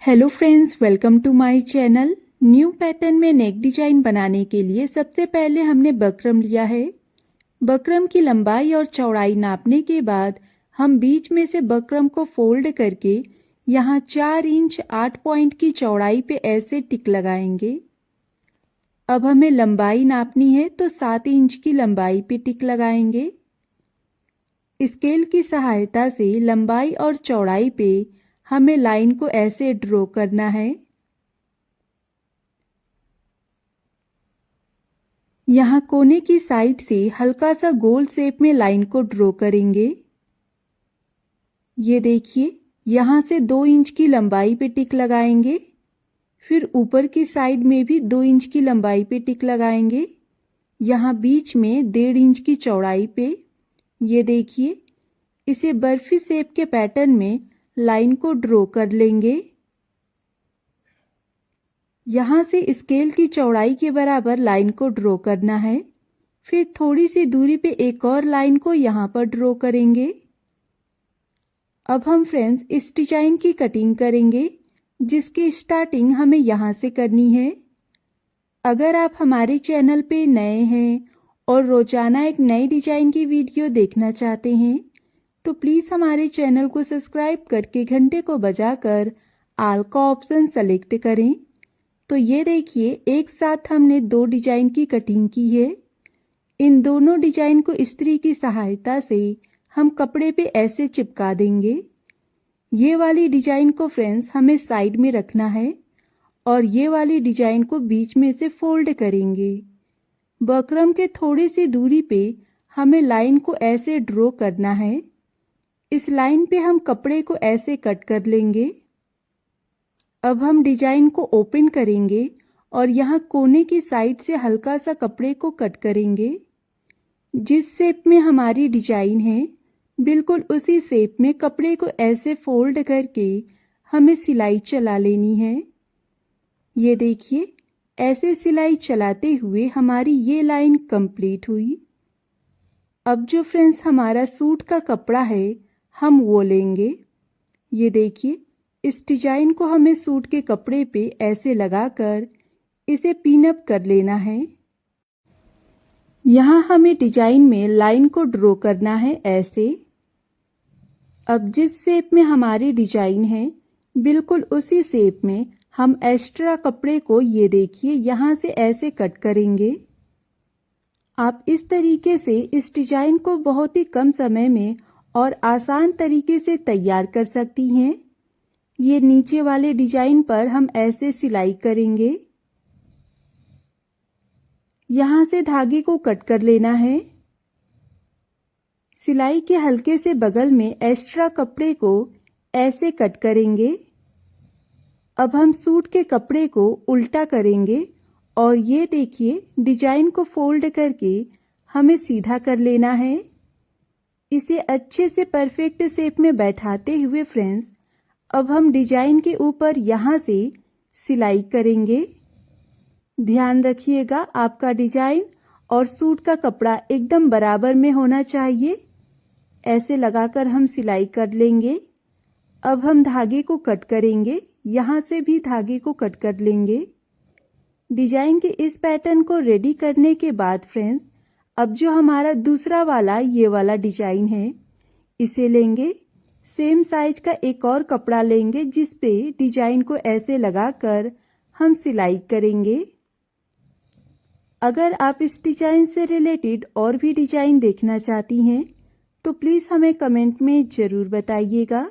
Hello friends, welcome to my channel. New pattern में neck design बनाने के लिए सबसे पहले हमने बकरम लिया है। बकरम की लंबाई और चौड़ाई नापने के बाद हम बीच में से बकरम को फोल्ड करके यहाँ 4 इंच 8 पॉइंट की चौड़ाई पे ऐसे टिक लगाएंगे। अब हमें लंबाई नापनी है तो 7 इंच की लंबाई पे टिक लगाएंगे। स्केल की सहायता से लंबाई और चौड़ाई पे हमें लाइन को ऐसे ड्रॉ करना है। यहाँ कोने की साइड से हल्का सा गोल शेप में लाइन को ड्रॉ करेंगे। ये देखिए, यहाँ से 2 इंच की लंबाई पे टिक लगाएंगे। फिर ऊपर की साइड में भी 2 इंच की लंबाई पे टिक लगाएंगे। यहाँ बीच में 1.5 इंच की चौड़ाई पे। ये देखिए, इसे बर्फी शेप के पैटर्न में लाइन को ड्रॉ कर लेंगे। यहाँ से स्केल की चौड़ाई के बराबर लाइन को ड्रॉ करना है। फिर थोड़ी सी दूरी पे एक और लाइन को यहाँ पर ड्रॉ करेंगे। अब हम फ्रेंड्स इस डिजाइन की कटिंग करेंगे, जिसकी स्टार्टिंग हमें यहाँ से करनी है। अगर आप हमारे चैनल पे नए हैं और रोजाना एक नई डिजाइन की वीडियो देखना चाहते हैं तो प्लीज़ हमारे चैनल को सब्सक्राइब करके घंटे को बजाकर ऑल का ऑप्शन सेलेक्ट करें। तो ये देखिए, एक साथ हमने 2 डिजाइन की कटिंग की है। इन दोनों डिजाइन को इस्त्री की सहायता से हम कपड़े पे ऐसे चिपका देंगे। ये वाली डिजाइन को फ्रेंड्स हमें साइड में रखना है और ये वाली डिजाइन को बीच में से फोल्ड करेंगे। बकरम के थोड़ी सी दूरी पे हमें लाइन को ऐसे ड्रॉ करना है। इस लाइन पे हम कपड़े को ऐसे कट कर लेंगे। अब हम डिजाइन को ओपन करेंगे और यहाँ कोने की साइड से हल्का सा कपड़े को कट करेंगे। जिस शेप में हमारी डिजाइन है बिल्कुल उसी शेप में कपड़े को ऐसे फोल्ड करके हमें सिलाई चला लेनी है। ये देखिए, ऐसे सिलाई चलाते हुए हमारी ये लाइन कंप्लीट हुई। अब जो फ्रेंड्स हमारा सूट का कपड़ा है हम वो लेंगे। ये देखिए, इस डिजाइन को हमें सूट के कपड़े पे ऐसे लगाकर इसे पिन अप कर लेना है। यहाँ हमें डिजाइन में लाइन को ड्रॉ करना है ऐसे। अब जिस शेप में हमारी डिजाइन है बिल्कुल उसी शेप में हम एक्स्ट्रा कपड़े को ये देखिए यहाँ से ऐसे कट करेंगे। आप इस तरीके से इस डिजाइन को बहुत ही कम समय में और आसान तरीके से तैयार कर सकती हैं। ये नीचे वाले डिजाइन पर हम ऐसे सिलाई करेंगे। यहाँ से धागे को कट कर लेना है। सिलाई के हल्के से बगल में एक्स्ट्रा कपड़े को ऐसे कट करेंगे। अब हम सूट के कपड़े को उल्टा करेंगे और ये देखिए, डिजाइन को फोल्ड करके हमें सीधा कर लेना है। इसे अच्छे से परफेक्ट शेप में बैठाते हुए फ्रेंड्स अब हम डिजाइन के ऊपर यहाँ से सिलाई करेंगे। ध्यान रखिएगा, आपका डिजाइन और सूट का कपड़ा एकदम बराबर में होना चाहिए। ऐसे लगाकर हम सिलाई कर लेंगे। अब हम धागे को कट करेंगे, यहाँ से भी धागे को कट कर लेंगे। डिजाइन के इस पैटर्न को रेडी करने के बाद फ्रेंड्स अब जो हमारा दूसरा वाला ये वाला डिजाइन है इसे लेंगे। सेम साइज का एक और कपड़ा लेंगे जिस पे डिजाइन को ऐसे लगाकर हम सिलाई करेंगे। अगर आप इस डिजाइन से रिलेटेड और भी डिजाइन देखना चाहती हैं तो प्लीज़ हमें कमेंट में ज़रूर बताइएगा।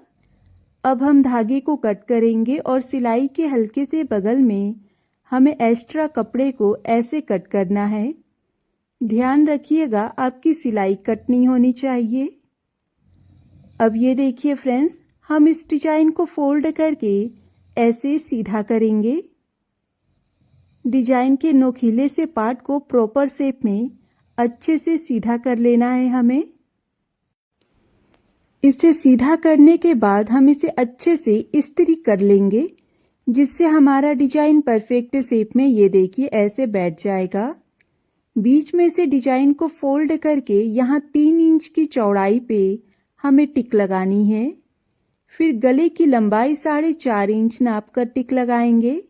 अब हम धागे को कट करेंगे और सिलाई के हल्के से बगल में हमें एक्स्ट्रा कपड़े को ऐसे कट करना है। ध्यान रखिएगा, आपकी सिलाई कट नहीं होनी चाहिए। अब ये देखिए फ्रेंड्स, हम इस डिजाइन को फोल्ड करके ऐसे सीधा करेंगे। डिजाइन के नोकीले से पार्ट को प्रॉपर शेप में अच्छे से सीधा कर लेना है हमें। इसे सीधा करने के बाद हम इसे अच्छे से इस्त्री कर लेंगे, जिससे हमारा डिजाइन परफेक्ट शेप में ये देखिए ऐसे बैठ जाएगा। बीच में से डिजाइन को फोल्ड करके यहाँ 3 इंच की चौड़ाई पे हमें टिक लगानी है। फिर गले की लंबाई 4.5 इंच नाप कर टिक लगाएंगे।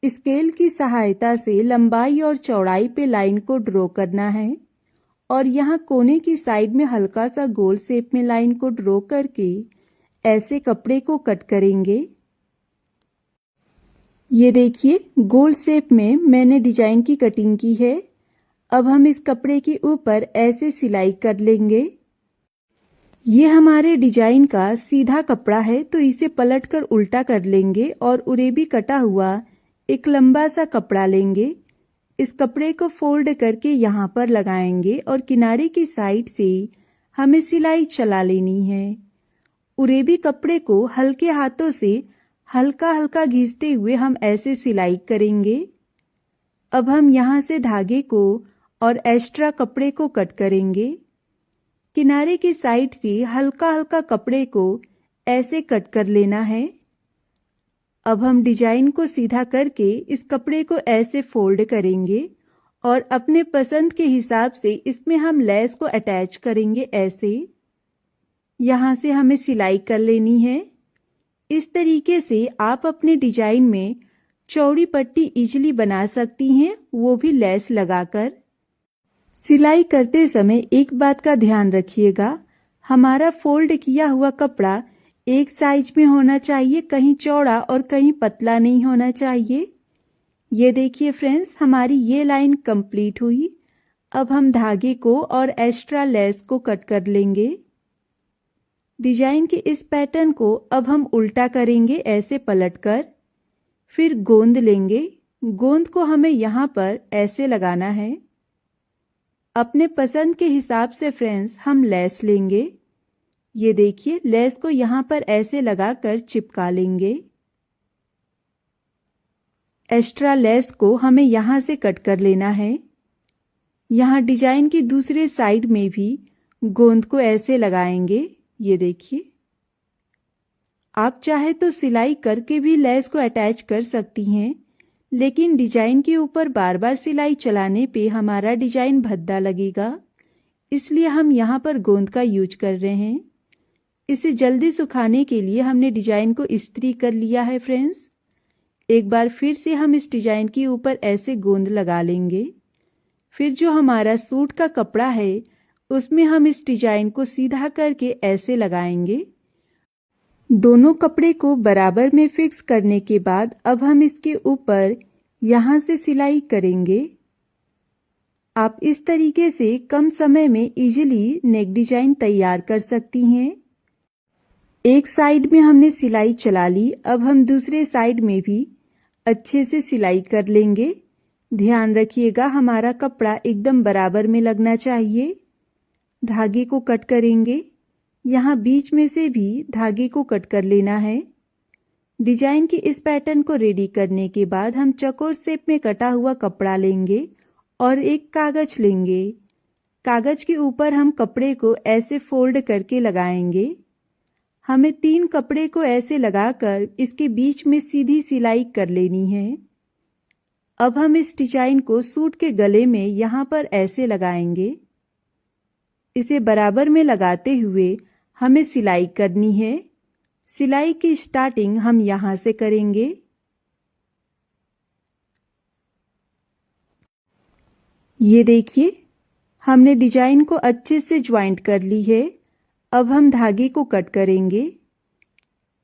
स्केल की सहायता से लंबाई और चौड़ाई पे लाइन को ड्रॉ करना है और यहाँ कोने की साइड में हल्का सा गोल शेप में लाइन को ड्रॉ करके ऐसे कपड़े को कट करेंगे। ये देखिए गोल शेप में मैंने डिजाइन की कटिंग की है। अब हम इस कपड़े के ऊपर ऐसे सिलाई कर लेंगे। ये हमारे डिजाइन का सीधा कपड़ा है तो इसे पलटकर उल्टा कर लेंगे और उरेबी कटा हुआ एक लंबा सा कपड़ा लेंगे। इस कपड़े को फोल्ड करके यहाँ पर लगाएंगे और किनारे की साइड से हमें सिलाई चला लेनी है। उरेबी कपड़े को हल्के हाथों से हल्का हल्का घिसते हुए हम ऐसे सिलाई करेंगे। अब हम यहाँ से धागे को और एक्स्ट्रा कपड़े को कट करेंगे। किनारे की साइड से हल्का हल्का कपड़े को ऐसे कट कर लेना है। अब हम डिजाइन को सीधा करके इस कपड़े को ऐसे फोल्ड करेंगे और अपने पसंद के हिसाब से इसमें हम लेस को अटैच करेंगे। ऐसे यहाँ से हमें सिलाई कर लेनी है। इस तरीके से आप अपने डिजाइन में चौड़ी पट्टी इजीली बना सकती हैं, वो भी लेस लगाकर। सिलाई करते समय एक बात का ध्यान रखिएगा, हमारा फोल्ड किया हुआ कपड़ा एक साइज में होना चाहिए, कहीं चौड़ा और कहीं पतला नहीं होना चाहिए। ये देखिए फ्रेंड्स, हमारी ये लाइन कंप्लीट हुई। अब हम धागे को और एक्स्ट्रा लेस को कट कर लेंगे। डिजाइन के इस पैटर्न को अब हम उल्टा करेंगे ऐसे पलटकर। फिर गोंद लेंगे। गोंद को हमें यहाँ पर ऐसे लगाना है। अपने पसंद के हिसाब से फ्रेंड्स हम लेस लेंगे। ये देखिए लेस को यहाँ पर ऐसे लगाकर चिपका लेंगे। एक्स्ट्रा लेस को हमें यहाँ से कट कर लेना है। यहाँ डिजाइन की दूसरे साइड में भी गोंद को ऐसे लगाएंगे। ये देखिए, आप चाहे तो सिलाई करके भी लेस को अटैच कर सकती हैं, लेकिन डिजाइन के ऊपर बार बार सिलाई चलाने पे हमारा डिजाइन भद्दा लगेगा, इसलिए हम यहाँ पर गोंद का यूज कर रहे हैं। इसे जल्दी सुखाने के लिए हमने डिजाइन को इस्त्री कर लिया है फ्रेंड्स। एक बार फिर से हम इस डिजाइन के ऊपर ऐसे गोंद लगा लेंगे। फिर जो हमारा सूट का कपड़ा है उसमें हम इस डिजाइन को सीधा करके ऐसे लगाएंगे। दोनों कपड़े को बराबर में फिक्स करने के बाद अब हम इसके ऊपर यहाँ से सिलाई करेंगे। आप इस तरीके से कम समय में इजीली नेक डिजाइन तैयार कर सकती हैं। एक साइड में हमने सिलाई चला ली, अब हम दूसरे साइड में भी अच्छे से सिलाई कर लेंगे। ध्यान रखिएगा हमारा कपड़ा एकदम बराबर में लगना चाहिए। धागे को कट करेंगे। यहाँ बीच में से भी धागे को कट कर लेना है। डिजाइन की इस पैटर्न को रेडी करने के बाद हम चौकोर शेप में कटा हुआ कपड़ा लेंगे और एक कागज लेंगे। कागज के ऊपर हम कपड़े को ऐसे फोल्ड करके लगाएंगे। हमें 3 कपड़े को ऐसे लगाकर इसके बीच में सीधी सिलाई कर लेनी है। अब हम इस डिजाइन को सूट के गले में यहाँ पर ऐसे लगाएंगे। इसे बराबर में लगाते हुए हमें सिलाई करनी है। सिलाई की स्टार्टिंग हम यहाँ से करेंगे। ये देखिए हमने डिजाइन को अच्छे से ज्वाइंट कर ली है। अब हम धागे को कट करेंगे।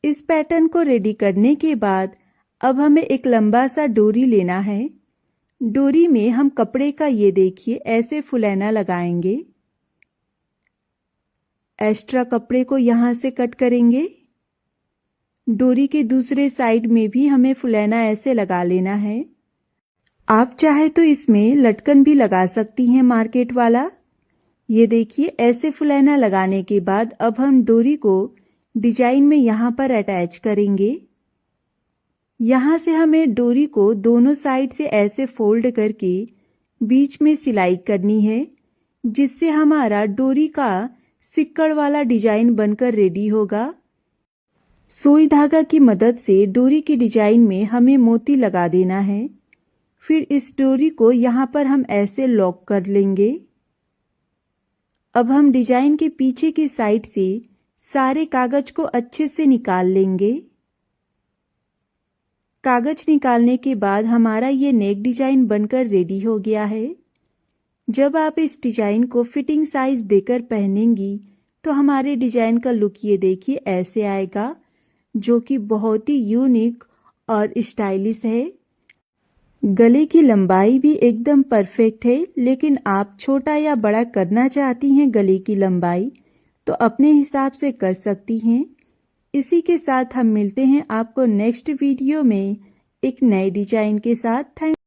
इस पैटर्न को रेडी करने के बाद अब हमें एक लंबा सा डोरी लेना है। डोरी में हम कपड़े का ये देखिए ऐसे फुलैना लगाएंगे। एक्स्ट्रा कपड़े को यहाँ से कट करेंगे। डोरी के दूसरे साइड में भी हमें फुलैना ऐसे लगा लेना है। आप चाहे तो इसमें लटकन भी लगा सकती हैं मार्केट वाला। ये देखिए ऐसे फुलैना लगाने के बाद अब हम डोरी को डिजाइन में यहाँ पर अटैच करेंगे। यहाँ से हमें डोरी को दोनों साइड से ऐसे फोल्ड करके बीच में सिलाई करनी है, जिससे हमारा डोरी का सिक्कड़ वाला डिजाइन बनकर रेडी होगा। सुई धागा की मदद से डोरी की डिजाइन में हमें मोती लगा देना है। फिर इस डोरी को यहाँ पर हम ऐसे लॉक कर लेंगे। अब हम डिजाइन के पीछे की साइड से सारे कागज को अच्छे से निकाल लेंगे। कागज निकालने के बाद हमारा ये नेक डिजाइन बनकर रेडी हो गया है। जब आप इस डिजाइन को फिटिंग साइज देकर पहनेंगी तो हमारे डिजाइन का लुक ये देखिए ऐसे आएगा, जो कि बहुत ही यूनिक और स्टाइलिश है। गले की लंबाई भी एकदम परफेक्ट है, लेकिन आप छोटा या बड़ा करना चाहती हैं गले की लंबाई तो अपने हिसाब से कर सकती हैं। इसी के साथ हम मिलते हैं आपको नेक्स्ट वीडियो में एक नए डिजाइन के साथ। थैंक